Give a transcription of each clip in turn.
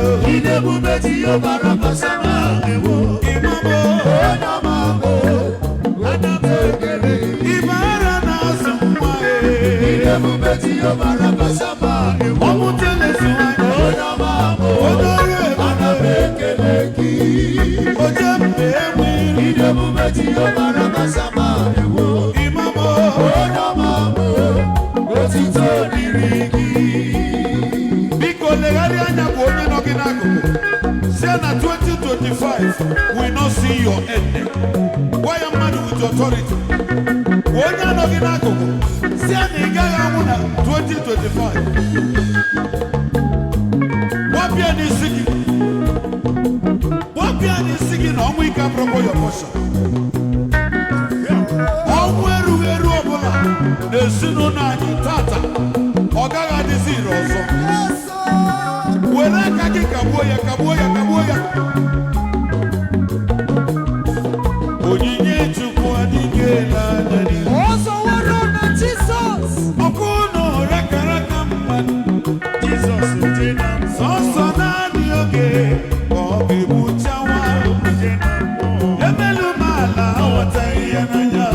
Rapha, Shama, Jehova, Rapha, Shama, Say na 2025 we not see your end. Why am I with authority? When you not in Agogo, say na 2025. What be any singing? What be any singing? On we can propose your portion. On where we are, the Sunona Tata, Ogaga the Zero. When I can Kaboya. Onyinye chukwu adịghị adịghị. Also what on Jesus? Okuno rakaraka mmadụ. Jesus dị na sọsọ naanị oge ka ọ ga-egbuchawa. Emelu mala aghọtaghị ya n'anya.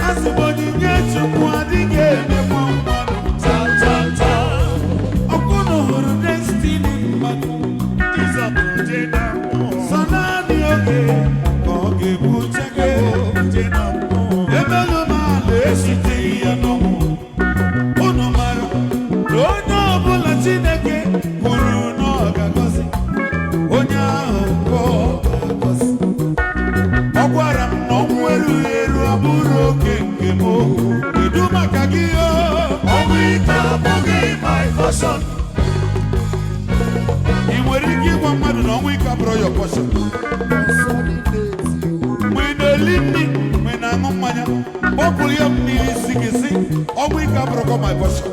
Asị m onyinye chukwu adịghị emekwa mmadụ. Okuno hụrụ destiny mmadụ. Jesus dị na sọ naanị oge. Your portion. When the living, when I'm on my hopefully I'm sing, or we can broke my portion.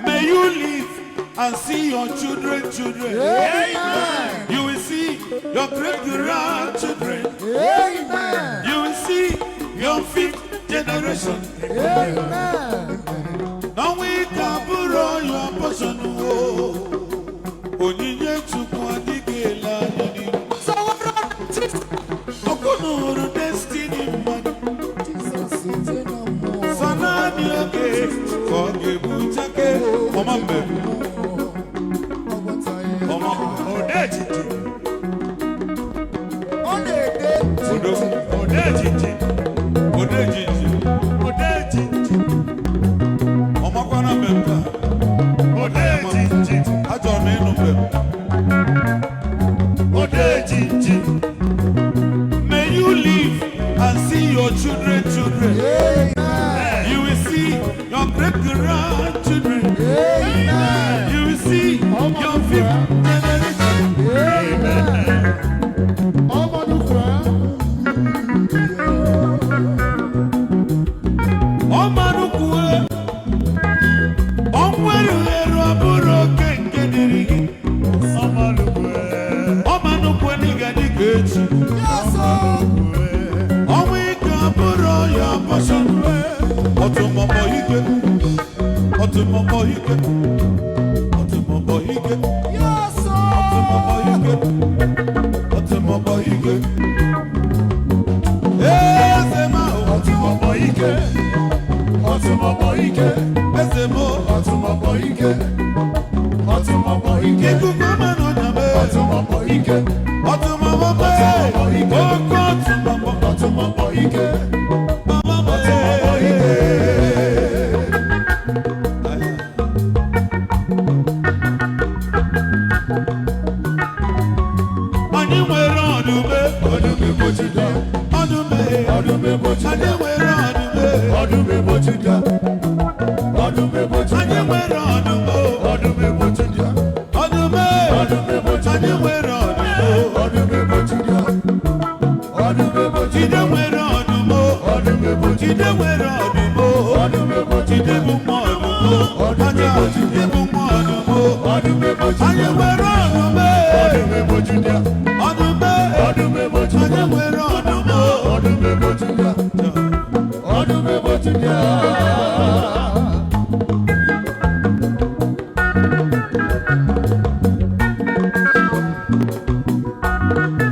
May you live and see your children. Amen. You will see your great-grandchildren. Amen. You will see your 5th generation. Amen. Now we can borrow your portion. Onyinye chukwu adịghị adịghị. So what Okono destiny man. Jesus is in Sanani okay. Kogebuchake. Mama baby. Mama Odeji. Odeji. Mama kwana memba. Odeji. Ajo me no memba. Odeji. May you live and see your children. Amen. You will see your great-grandchildren. Amen. You will see your 5th generation. Amen. ọdún bójúdá. Ọdún bójúdá. Ayé wẹ̀rẹ̀ ọdún bójúdá. Ọdún bójúdá. Ayé wẹ̀rẹ̀ ọdún bójúdá. Ọdún bójúdá. Ọdún bójúdá. Ayé wẹ̀rẹ̀ ọdún bójúdá. Ọdún bójúdá. Jíde wẹ̀rẹ̀ ọdún bójúdá. Ọdún bójúdá. Jíde wẹ̀rẹ̀ ọdún bójúdá. Ọdún bójúdá. Jíde bùnmọ̀ ọdún bójúdá. Jíde bùnmọ̀ ọdún bójúdá. Ọdún bójúdá. Ayé wẹ̀rẹ̀ ọdún bójúdá. Ọdún bójúdá. Ọdún bójúdá. Ayé wẹ̀rẹ̀ ọdún bójúdá. Ọdún bójúdá.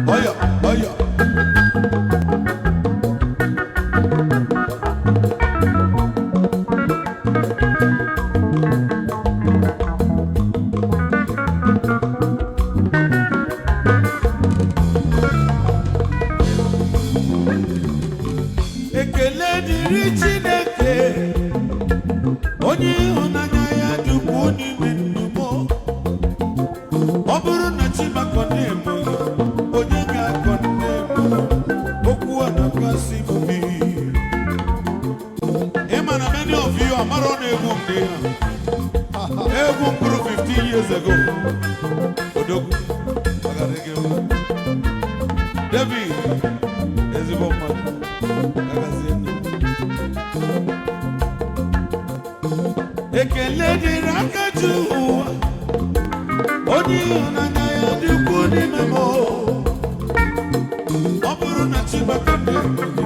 Oya, oya. Ekele dịrị Chineke, onye ịhụnanya ya dịkwa n'ime ndụ m. Ọ bụrụ na Chimakọ na-emeghị, onye ga-akọ na-emeghị, okwu a na-akasị m obi. Ị ma na many of you amara na-egwu mgbe ha. Egwu mkpụrụ 15 years ago. Odogwu, agadịghị m. David, ezigbo mmadụ. Ekele dịrị aka Jehova, onye ịhụnanya ya dịkwa n'ime m. Ọ bụrụ na Chimakọ na-emeghị,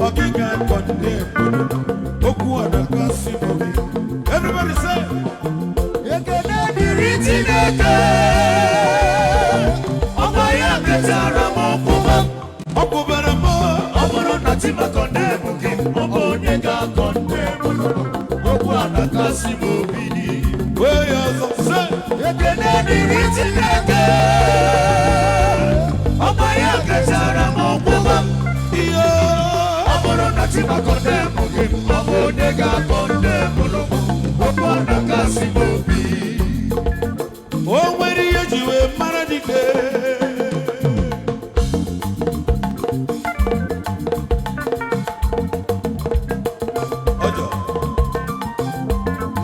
ọ gị ga-akọ na-emeghị, okwu a na-akasị m obi. Everybody say, ekele dịrị Chineke, ọma ya metara m ọkwụba. Ọ kwụbara m. Ọ bụrụ na Chimakọ na-emeghị, ọ bụ onye ga-akọ na-emeghị, okwu a na-akasị m obi. Wee ya ọzọ, say, ekele dịrị Chineke, ọma ya metara m ọkwụba. Ọ bụrụ na Chimakọ na-emeghị, ọ bụ onye ga-akọ na-emeghị, okwu a na-akasị m obi. O nwere ihe ji wee mara dike.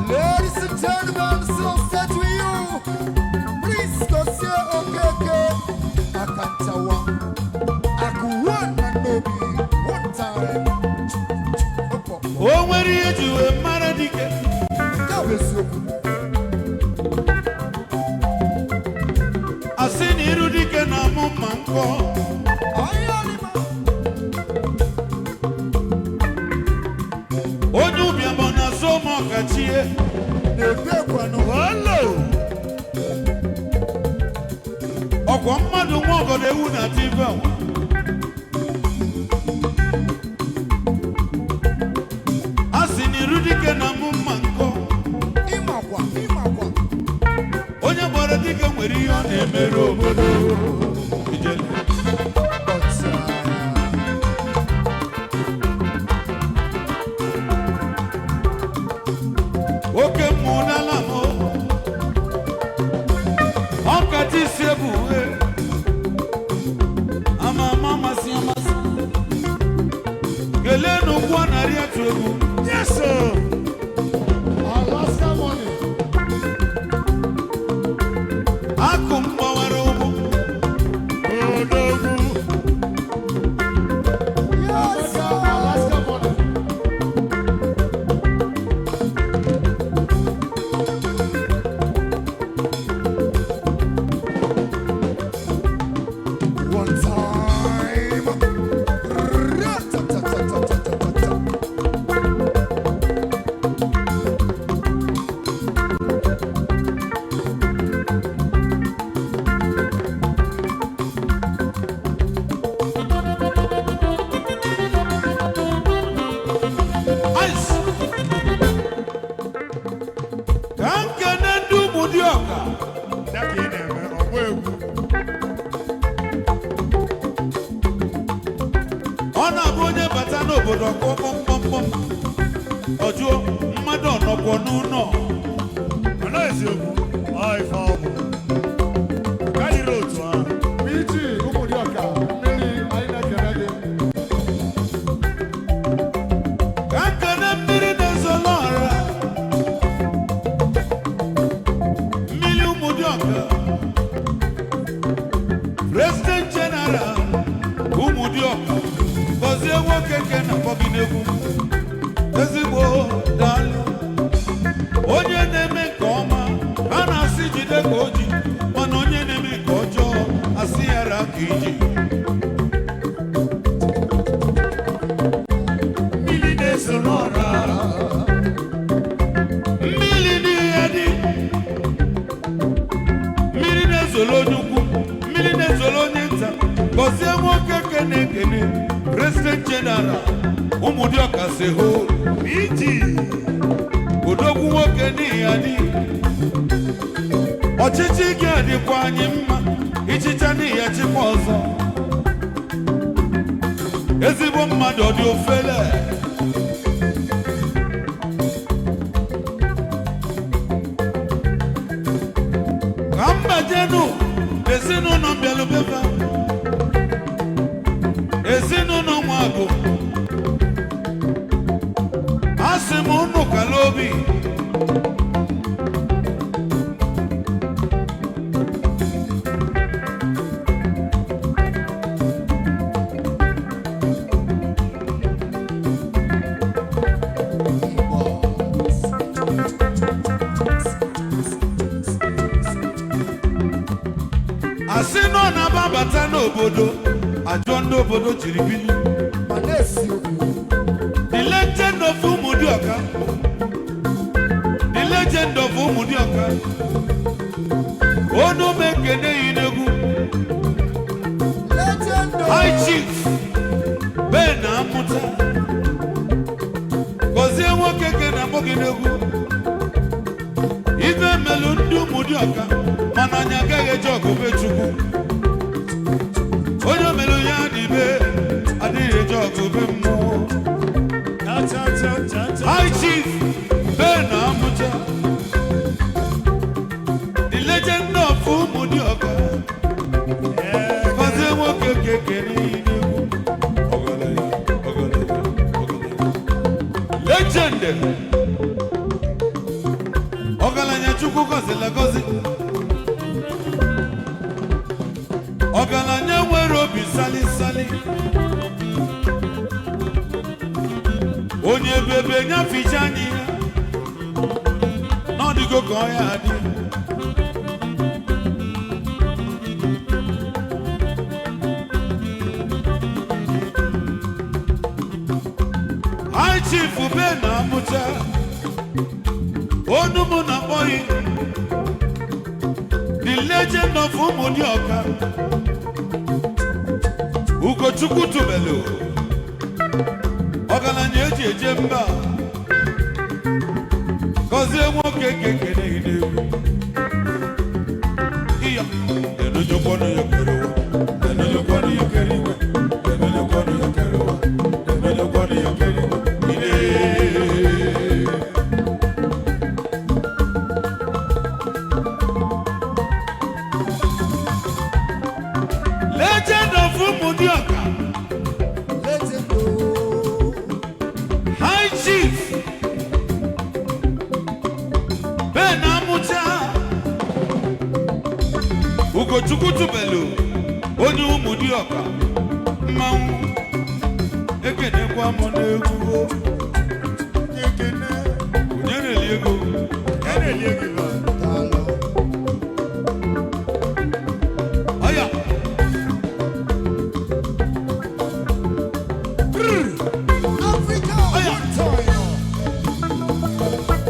Ladies and gentlemen, so set with you. Please Gozie Okeke. Akantawa. Akuwan Manobi. One time. O nwere ihe ji wee mara dike. Asị na iru dike na amụ mma nkọ. Onye ụbịam ọ na-azụ ụmụ ọkachie. Ọkwa mmadụ nwa ọgọdọ ewu na TV. Asị na iru dike na amụ mma nkọ. Onye gbara dike nwere ihe ọ na-emere obodo. Ijele. Oke mmụọ n'ala m. Ọkachị isi ebu ama ama amasị amasị. Kelee n'ugwu a narị atụ egwu. Yes sir. Alaska money. Akụ m gbawara ụgbọ. Odogwu. Yes sir. Alaska money. One time. Ra-ta-ta-ta-ta-ta-ta-ta. Ice. Ka nke na ndị ụmụ dị ọka. Ọ na-abụ onye bata n'obodo kụọ kpọmkpọmkpọm. Ọ jụọ mmadụ ọnọkwọ n'ụlọ. Miji, ụmụ dị ọka, mmiri. Gozie Okeke na Boginegu. Ezigbo daalụ. Onye na-eme nke ọma, a na-asị jide ka o ji, mana onye na-eme nke ọjọọ, asị ya ra ka iji. Mmiri na-esoro ọra. Mmiri n'ihe dị. Mmiri na-ezolo onye ukwu, mmiri na-ezolo onye nta. Gozie Okeke na-ekene President General Ụmụdịọka Seho iji odogwu nwoke n'ihi adị. Ọchịchị gị adịkwa anyị mma, ichicha n'ihi achịkwa ọzọ. Ezigbo mmadụ ọ dị ofele. Ka mbajenu ezinụlọ mbịalụbeba, ezinụlọ Nwagụ, asị m unu kala obi. Asị nọ na-ababata n'obodo, ajọ ndị obodo jiri bili. The legend of Ụmụdịọka, the legend of Ụmụdịọka. Onu m ekene yi n'egwu. High Chief Ben Amụta. Gozie Okeke na Boginegu. Ife melu ndị Ụmụdịọka, mana anyị agaghị eje ọgụ be Chukwu. Onye melu ya dị be, adịghị eje ọgụ be mmụọ. High Chief Ben Amụta, the legend of Ụmụdịọka. Gozie Okeke kere n'egwu. Legend. Ọgaranya Chukwu gọzila gọzi. Ọgaranya nwere obi sali sali. Onye bebe nyaficha anyị ya, n'ọdịgo ka ọ ya adị. High Chief Ben Amụta, onu mụ na akpọghị the legend of Ụmụdịọka. Ugochukwu tubelu ọgaranya eji eje mba. Gozie Okeke kene n'egwu. Iya enonyekwanụ ya kere ụwa, enonyekwanụ ya kere iwe, enonyekwanụ ya kere ụwa, enonyekwanụ ya kere iwe. Legend of Ụmụdịọka. High Chief Ben Amụta. Ugochukwu tubelu onye Ụmụdịọka. Mmanwụ ekenekwa m n'egwu. Onye na-eli ego? Aya.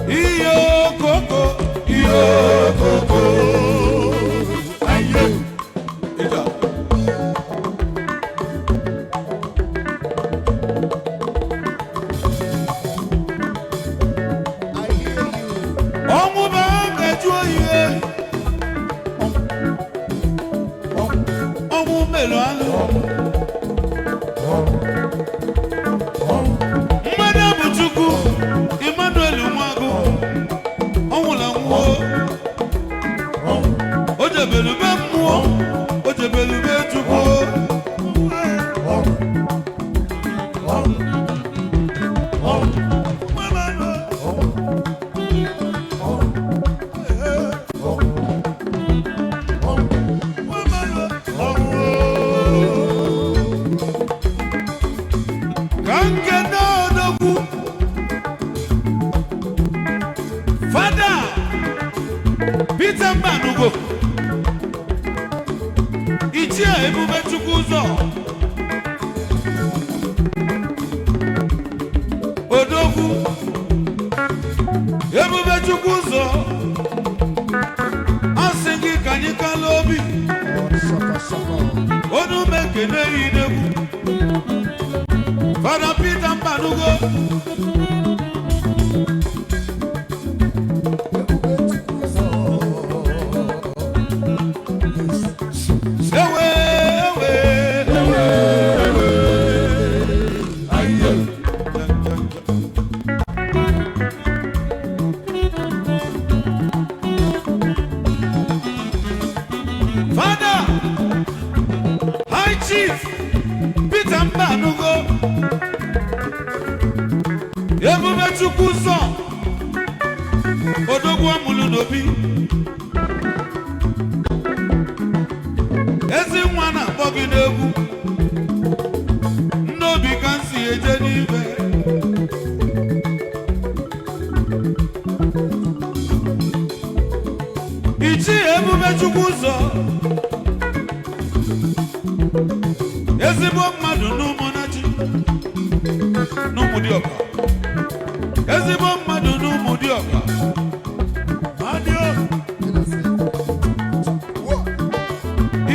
Iyo koko, iyo koko. Aye. Ida. Ọmụba Odogwu Ebube Chukwu ụzọ asị gị ka anyị kala obi onu mekene idegwu Fada Peter Mbanugo Peter Mbanugo Ebube Chukwu ụzọ Odogwu amụlụ n'obi ezi nwa na-akpọ gị n'egwu n'obi ka nsi eje n'ibe Ichi Ebube Chukwu ụzọ ezigbo mmadụ n'ụmụnachi n'ụmụdịọka ezigbo mmadụ n'ụmụdịọka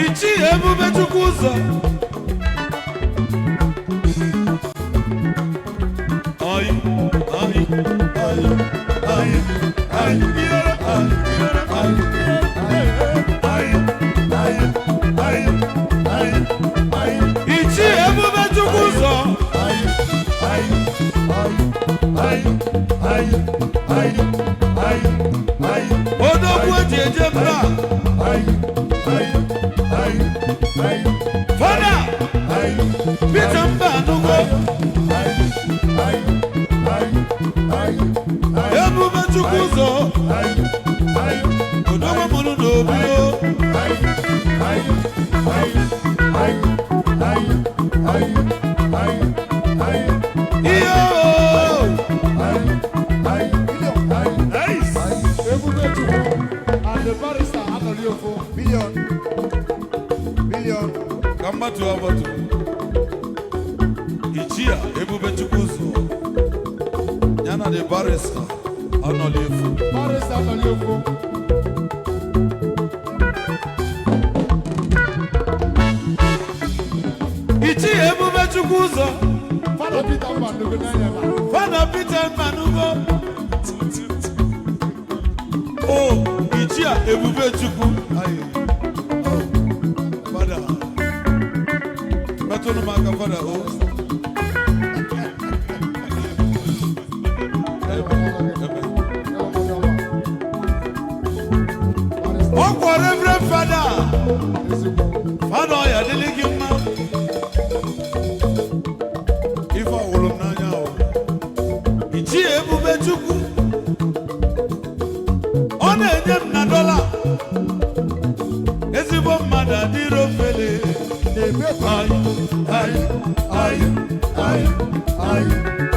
Ichi Ebube Chukwu ụzọ Ichi Ebube Chukwu ụzọ Odogwu eji eje mba Fada Peter Mbanugo Ebube Chukwu ụzọ Odogwu mụrụ n'obi Kambatu abatu Ichia Ebube Chukwu ụzọ Yana the barrister Anolifu Barrister Anolifu Ichia Ebube Chukwu ụzọ Fada Peter Mbanugo Fada Peter Mbanugo Oh Ichia Ebube Chukwu Fada Matonu maka Fada Okwo Reverend Fada Fada ya dili gị mma Ife ọwụrụ m n'anya o Ichi Ebube Chukwu ọ na-enye m na $1 ezigbo mmadụ adịrị ofele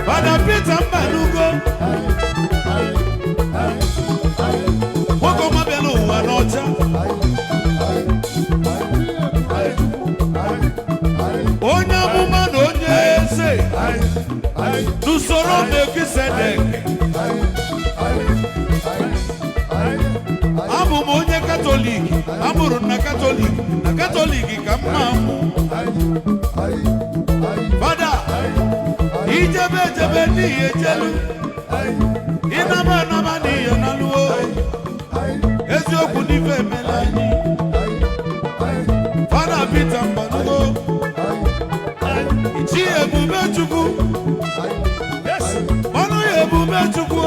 Fada Peter Mbanugo nwoke ọma bịara ụwa n'ọcha onye amụma na onye eze n'usoro Melkisedek abụ m onye Katọlik amụrụ na Katọlik ka mma amụ Fada ijebe ejebe n'ihi ejelu ịnaba anaba n'ihi naluo eziokwu n'ife emela anyị Fada Peter Mbanugo Ichi Ebube Chukwu ọnụ ya Ebube Chukwu